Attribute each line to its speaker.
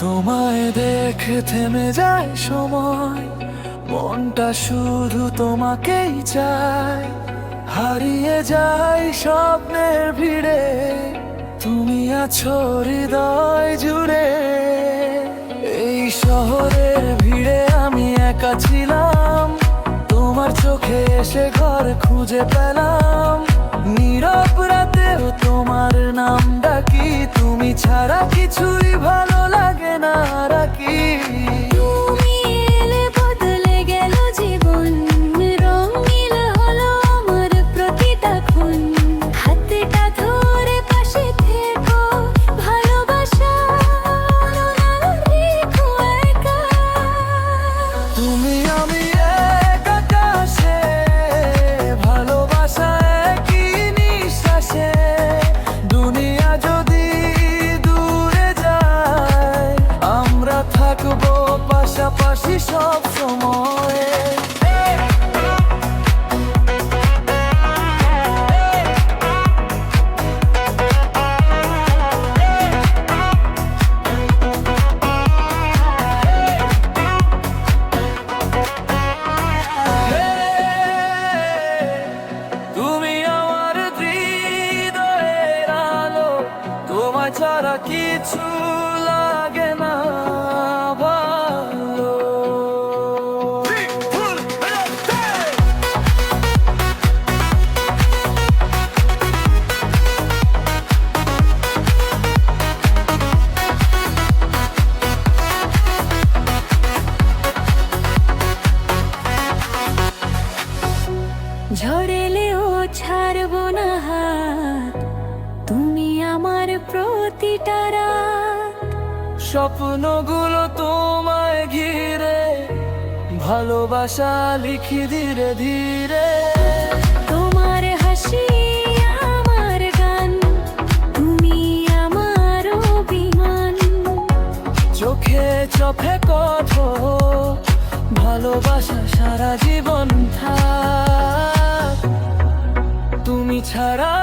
Speaker 1: তোমায় দেখে থেমে যায় সময়, মনটা শুধু তোমাকেই চায়। হারিয়ে যায় স্বপ্নের ভিড়ে, তুমি আছো হৃদয় জুড়ে। এই শহরের ভিড়ে আমি একা ছিলাম, তোমার চোখে এসে ঘর খুঁজে পেলাম। নীরব রাতেও তোমার নাম ডাকি, তুমি ছাড়া কিছুই ভালো লাগে না রাখি।
Speaker 2: তুমি এলে বদলে গেল জীবন, রঙিন হলো আমার প্রতিটা ক্ষণ। হাতটা ধরে পাশে থেকো, ভালোবাসা রেখো একা।
Speaker 1: তুমি আমি এক আকাশে, ভালোবাসা একই নিঃশ্বাসে। দুনিয়া যদি দূরে যায়, আমরা থাকবো পাশাপাশি সব সময়। তুমি আমার হৃদয়ের আলো, তোমায় ছাড়া কিছু লাগে না ভালো।
Speaker 2: ঝড় এলেও ছাড়বো না হাত, তুমি আমার প্রতিটা রাত।
Speaker 1: স্বপ্নগুলো তোমায় ঘিরে, ভালোবাসা লিখি ধীরে ধীরে।
Speaker 2: তোমার হাসি আমার গান, তুমি আমার অভিমান।
Speaker 1: চোখে চোখে কথা, ভালোবাসা সারা জীবন থাক। তুমি ছাড়া